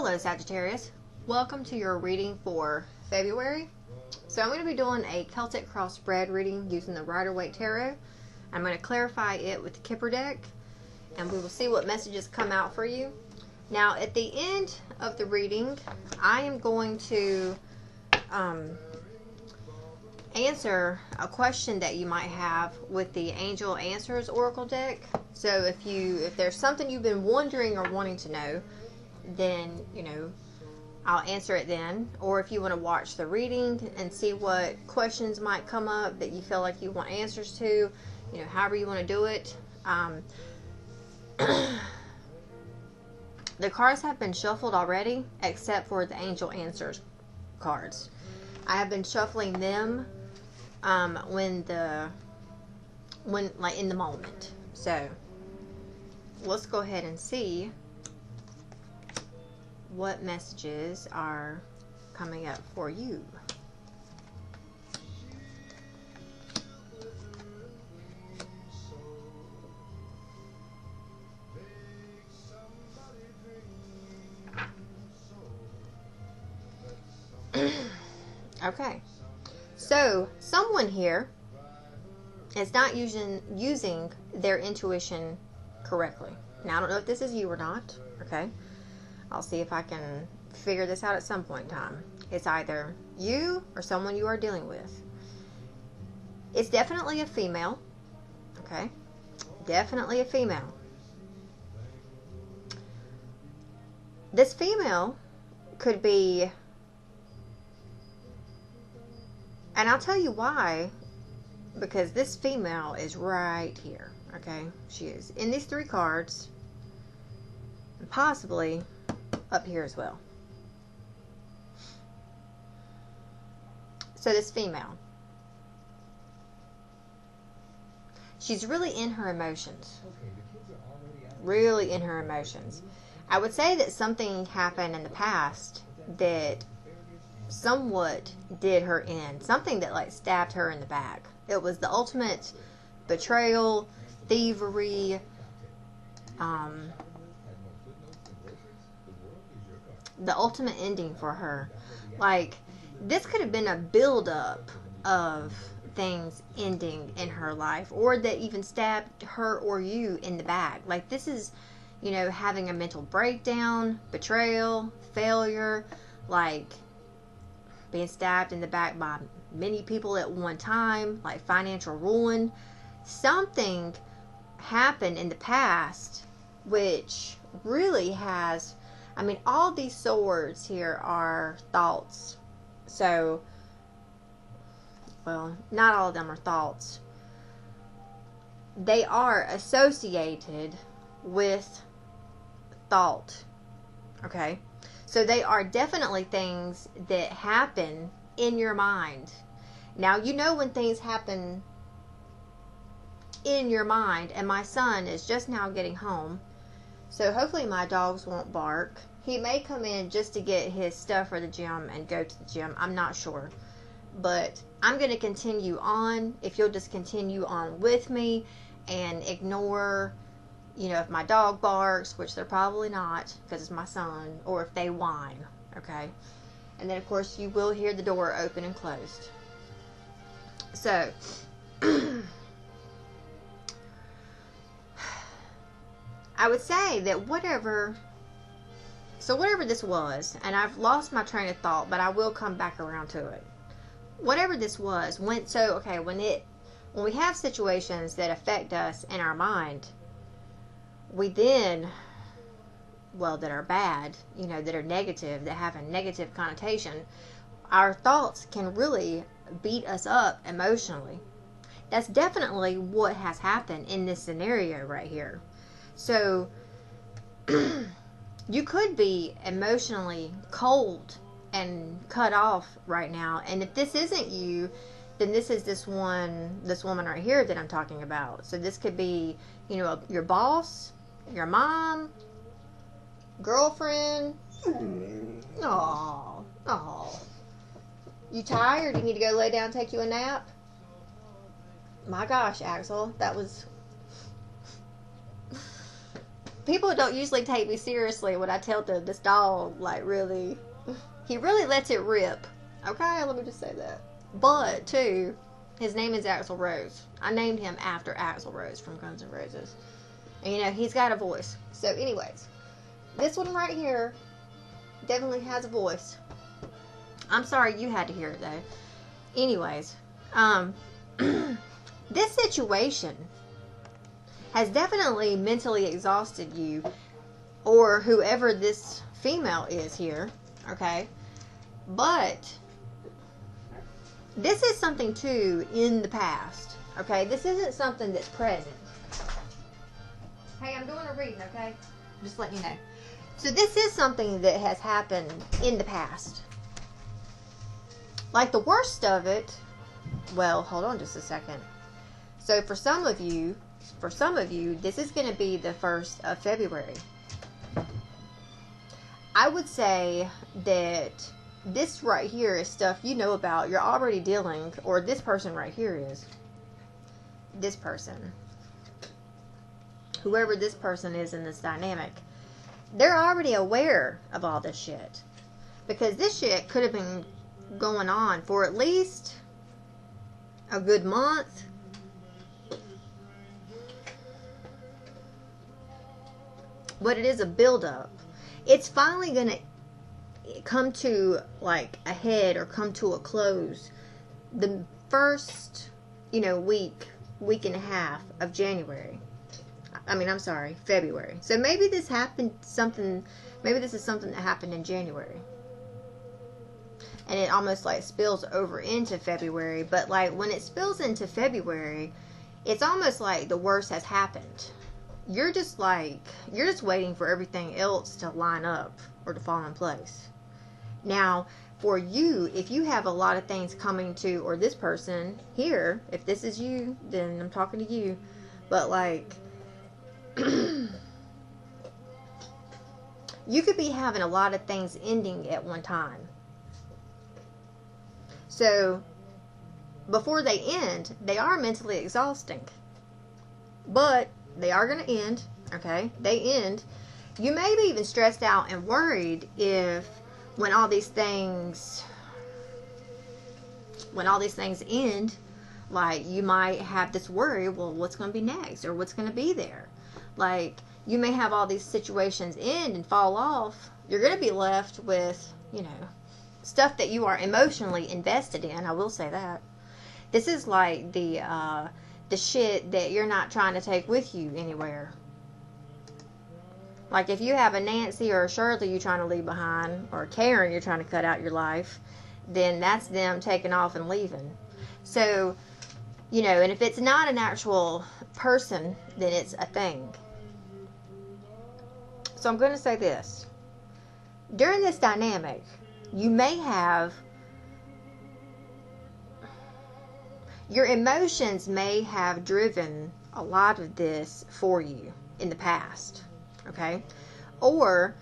Hello Sagittarius, welcome to your reading for February. So I'm going to be doing a Celtic cross-spread reading using the Rider-Waite Tarot. I'm going to clarify it with the Kipper deck, and we will see what messages come out for you. Now at the end of the reading, I am going to answer a question that you might have with the Angel Answers Oracle deck. So if there's something you've been wondering or wanting to know, then I'll answer it then. Or if you want to watch the reading and see what questions might come up that you feel like you want answers to, however you want to do it. The cards have been shuffled already, except for the Angel Answers cards. I have been shuffling them when in the moment. So let's go ahead and see what messages are coming up for you. Okay, so someone here is not using their intuition correctly. Now I don't know if this is you or not. Okay, I'll see if I can figure this out at some point in time. It's either you or someone you are dealing with. It's definitely a female. Okay, definitely a female. This female could be, and I'll tell you why, because this female is right here. Okay, she is in these three cards, and possibly up here as well. So this female, she's really in her emotions. Really in her emotions. I would say that something happened in the past that somewhat did her in. Something that like stabbed her in the back. It was the ultimate betrayal, thievery, the ultimate ending for her. Like, this could have been a build-up of things ending in her life, or that even stabbed her or you in the back. Like, this is, having a mental breakdown, betrayal, failure, like being stabbed in the back by many people at one time, like financial ruin. Something happened in the past which really has, all these swords here are thoughts. So, well, not all of them are thoughts. They are associated with thought. Okay? So they are definitely things that happen in your mind. Now, when things happen in your mind, and my son is just now getting home, so hopefully my dogs won't bark. He may come in just to get his stuff for the gym and go to the gym. I'm not sure. But I'm going to continue on. If you'll just continue on with me and ignore, if my dog barks, which they're probably not because it's my son, or if they whine, okay? And then, of course, you will hear the door open and closed. So, I would say that whatever this was, and I've lost my train of thought, but I will come back around to it. Whatever this was, when we have situations that affect us in our mind, we then, that are bad, that are negative, that have a negative connotation, our thoughts can really beat us up emotionally. That's definitely what has happened in this scenario right here. So, you could be emotionally cold and cut off right now. And if this isn't you, then this is this woman right here that I'm talking about. So this could be, your boss, your mom, girlfriend. Oh. You tired? You need to go lay down and take you a nap? My gosh, Axel, that was people don't usually take me seriously when I tell them this dog, like, really, he really lets it rip. Okay, let me just say that. But, too, his name is Axl Rose. I named him after Axl Rose from Guns N' Roses. And, you know, he's got a voice. So, anyways, this one right here definitely has a voice. I'm sorry you had to hear it, though. Anyways, this situation has definitely mentally exhausted you, or whoever this female is here, okay? But this is something, too, in the past, okay? This isn't something that's present. Hey, I'm doing a reading, okay? Just letting you know. So this is something that has happened in the past. Like, the worst of it, well, hold on just a second. So for some of you, this is going to be the 1st of February. I would say that this right here is stuff you know about. You're already dealing, or this person right here is. This person. Whoever this person is in this dynamic. They're already aware of all this shit. Because this shit could have been going on for at least a good month. But it is a buildup. It's finally going to come to, like, a head or come to a close the first, you know, week and a half of January. I'm sorry, February. So maybe this happened maybe this is something that happened in January. And it almost, like, spills over into February. But, like, when it spills into February, it's almost like the worst has happened. You're just waiting for everything else to line up or to fall in place. Now, for you, if you have a lot of things coming to, or this person here, if this is you, then I'm talking to you. But, like, you could be having a lot of things ending at one time. So, before they end, they are mentally exhausting. But they are going to end, okay? They end. You may be even stressed out and worried if when all these things end, like, you might have this worry, well, what's going to be next? Or what's going to be there? Like, you may have all these situations end and fall off. You're going to be left with, you know, stuff that you are emotionally invested in. I will say that. This is like the shit that you're not trying to take with you anywhere. Like, if you have a Nancy or a Shirley you're trying to leave behind, or a Karen you're trying to cut out your life, then that's them taking off and leaving. So, you know, and if it's not an actual person, then it's a thing. So I'm going to say this. During this dynamic, you may have, your emotions may have driven a lot of this for you in the past, okay? Or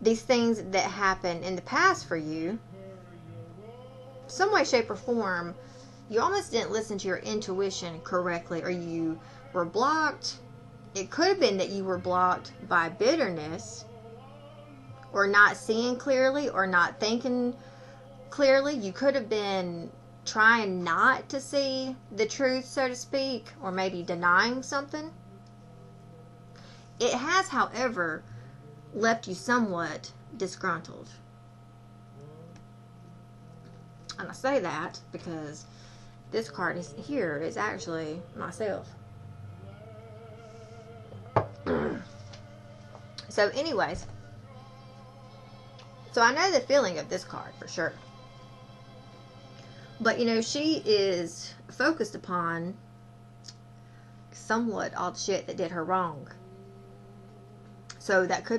these things that happened in the past for you, some way, shape, or form, you almost didn't listen to your intuition correctly, or you were blocked. It could have been that you were blocked by bitterness, or not seeing clearly, or not thinking clearly. You could have been trying not to see the truth, so to speak, or maybe denying something. It has, however, left you somewhat disgruntled. And I say that because this card is actually myself. So anyways, so I know the feeling of this card for sure. But, you know, she is focused upon somewhat all the shit that did her wrong. So that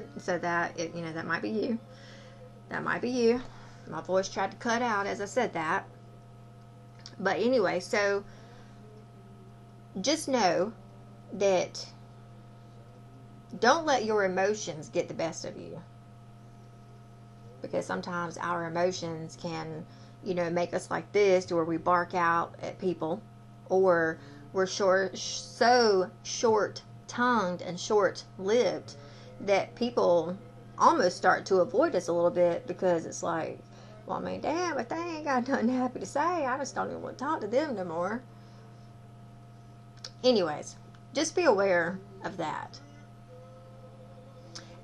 might be you. That might be you. My voice tried to cut out as I said that. But anyway, so just know that don't let your emotions get the best of you. Because sometimes our emotions can, you know, make us like this, or we bark out at people, or we're so short-tongued and short-lived that people almost start to avoid us a little bit, because it's like, well, I mean, damn, if they ain't got nothing happy to say, I just don't even want to talk to them no more. Anyways, just be aware of that.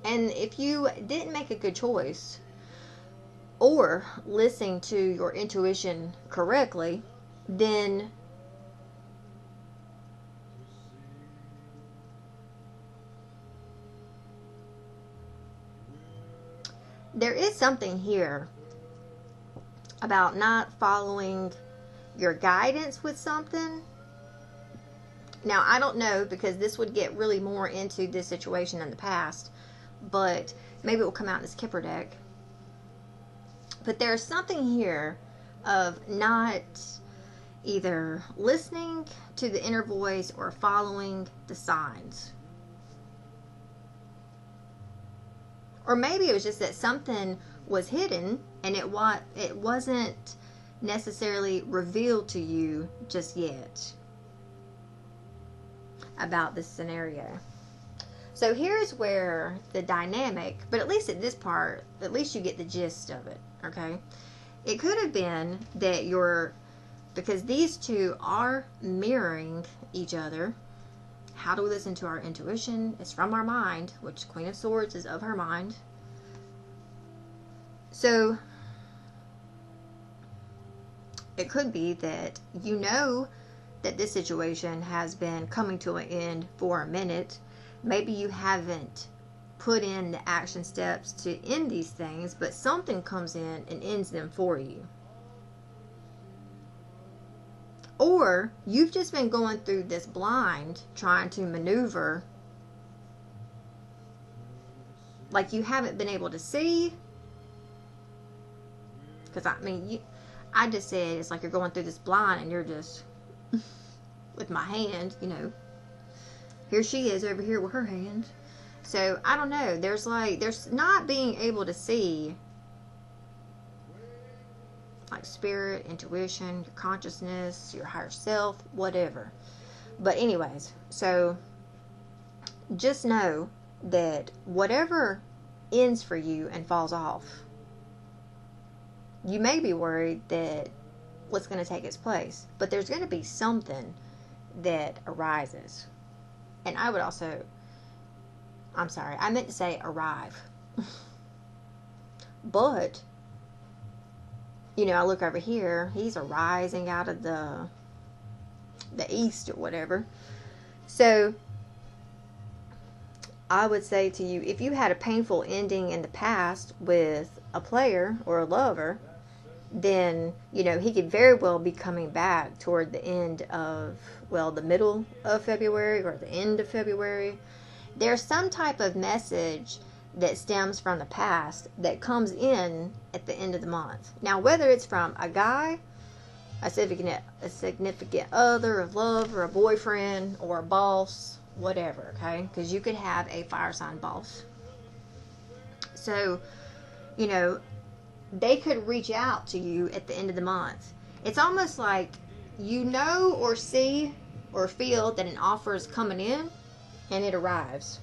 And if you didn't make a good choice or listening to your intuition correctly, then there is something here about not following your guidance with something. Now, I don't know, because this would get really more into this situation in the past, but maybe it will come out in this Kipper deck. But there's something here of not either listening to the inner voice or following the signs. Or maybe it was just that something was hidden and it wasn't necessarily revealed to you just yet about this scenario. So here's where the dynamic, but at least at this part, at least you get the gist of it, okay? It could have been that because these two are mirroring each other. How do we listen to our intuition? It's from our mind, which Queen of Swords is of her mind. So it could be that you know that this situation has been coming to an end for a minute. Maybe you haven't put in the action steps to end these things, but something comes in and ends them for you. Or you've just been going through this blind, trying to maneuver like you haven't been able to see. Because I just said it's like you're going through this blind and you're just with my hand, here she is over here with her hand. So I don't know, there's not being able to see like spirit, intuition, your consciousness, your higher self, whatever. But anyways, so just know that whatever ends for you and falls off, you may be worried that what's going to take its place, but there's going to be something that arises. And I meant to say arrive. But I look over here, he's arising out of the east or whatever. So I would say to you, if you had a painful ending in the past with a player or a lover, then, he could very well be coming back toward the end of, the middle of February or the end of February. There's some type of message that stems from the past that comes in at the end of the month. Now, whether it's from a guy, a significant other, a love, or a boyfriend, or a boss, whatever, okay? Because you could have a fire sign boss. So, they could reach out to you at the end of the month. It's almost like or see or feel that an offer is coming in and it arrives.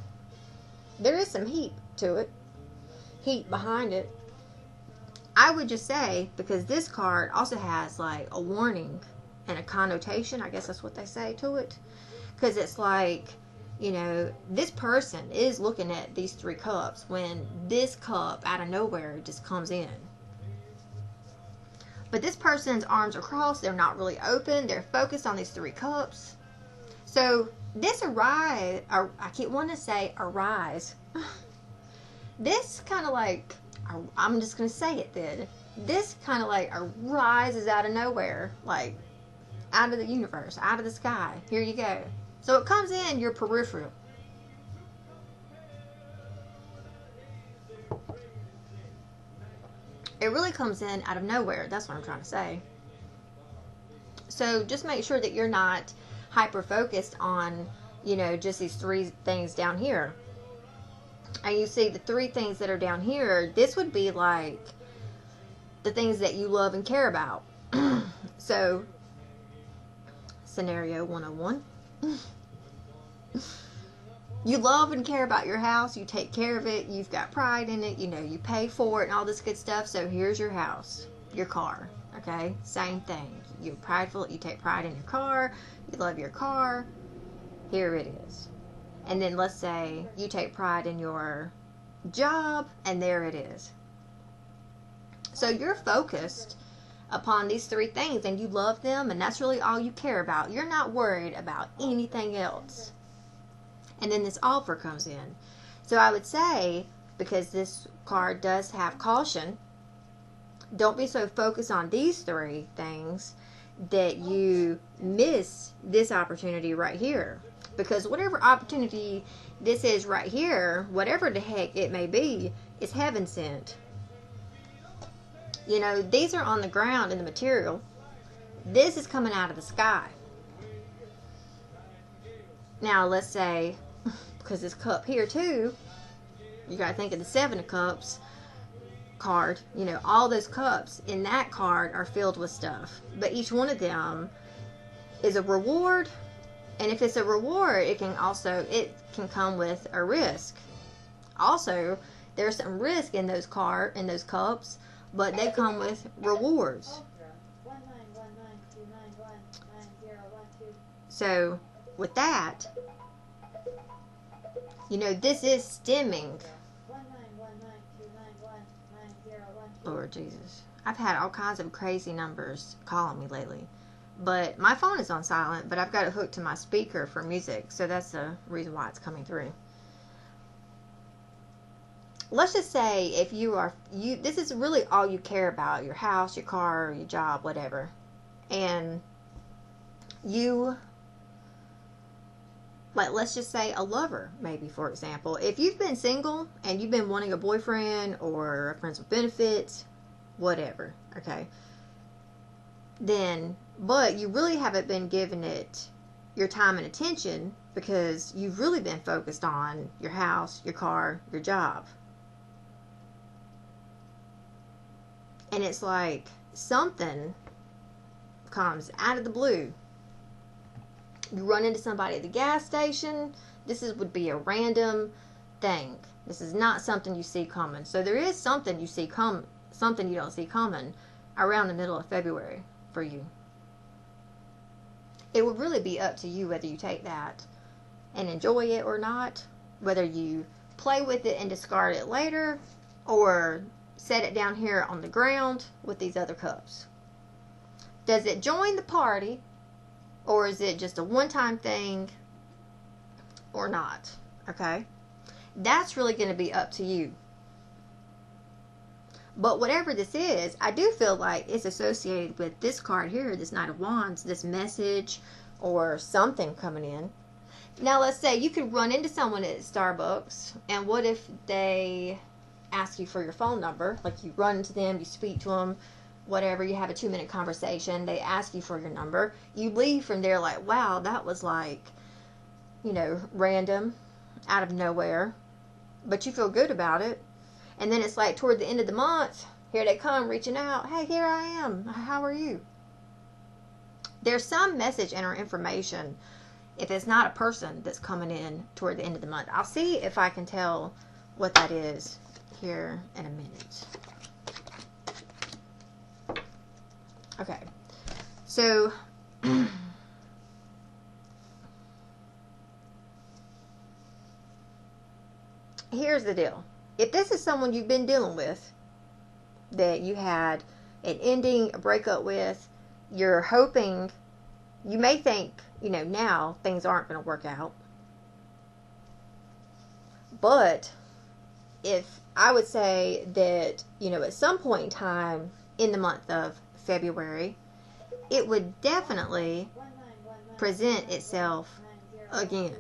There is some heat to it, heat behind it. I would just say, because this card also has like a warning and a connotation, I guess that's what they say to it, because it's like, this person is looking at these 3 cups when this cup out of nowhere just comes in. But this person's arms are crossed, they're not really open, they're focused on these 3 cups. So this arise, I keep wanting to say arise. This kind of like, I'm just going to say it then. This kind of like arises out of nowhere, like out of the universe, out of the sky. Here you go. So it comes in your peripheral. It really comes in out of nowhere. That's what I'm trying to say. So just make sure that you're not hyper-focused on, just these 3 things down here. And you see the 3 things that are down here, this would be like the things that you love and care about. So, scenario 101. You love and care about your house. You take care of it. You've got pride in it. You know, you pay for it and all this good stuff. So here's your house, your car. Okay? Same thing. You're prideful. You take pride in your car. You love your car. Here it is. And then let's say you take pride in your job, and there it is. So you're focused upon these three things, and you love them, and that's really all you care about. You're not worried about anything else. And then this offer comes in. So I would say, because this card does have caution, don't be so focused on these three things that you miss this opportunity right here. Because whatever opportunity this is right here, whatever the heck it may be, is heaven sent. You know, these are on the ground in the material. This is coming out of the sky. Now, let's say, because this cup here too, you got to think of the Seven of Cups card. You know, all those cups in that card are filled with stuff. But each one of them is a reward. And if it's a reward, it can come with a risk. Also, there's some risk in those cups, but they come with rewards. So, with that, you know, this is stemming. Lord Jesus. I've had all kinds of crazy numbers calling me lately. But my phone is on silent, but I've got it hooked to my speaker for music, so that's the reason why it's coming through. Let's just say if this is really all you care about, your house, your car, your job, whatever. And you, like, let's just say a lover, maybe, for example. If you've been single and you've been wanting a boyfriend or a friends with benefits, whatever, okay? Then, but you really haven't been giving it your time and attention because you've really been focused on your house, your car, your job. And it's like something comes out of the blue. You run into somebody at the gas station. Would be a random thing. This is not something you see coming. So there is something you see come, something you don't see coming around the middle of February for you. It would really be up to you whether you take that and enjoy it or not, whether you play with it and discard it later, or set it down here on the ground with these other cups. Does it join the party, or is it just a one-time thing or not? Okay? That's really going to be up to you. But whatever this is, I do feel like it's associated with this card here, this Knight of Wands, this message or something coming in. Now, let's say you could run into someone at Starbucks, and what if they ask you for your phone number? Like, you run into them, you speak to them, whatever, you have a 2-minute conversation, they ask you for your number. You leave from there like, wow, that was like, you know, random, out of nowhere, but you feel good about it. And then it's like toward the end of the month, here they come reaching out. Hey, here I am. How are you? There's some message and or information, if it's not a person, that's coming in toward the end of the month. I'll see if I can tell what that is here in a minute. Okay. So, here's the deal. If this is someone you've been dealing with, that you had an ending, a breakup with, you're hoping, you may think, you know, now things aren't going to work out. But if I would say that, you know, at some point in time in the month of February, it would definitely present itself again.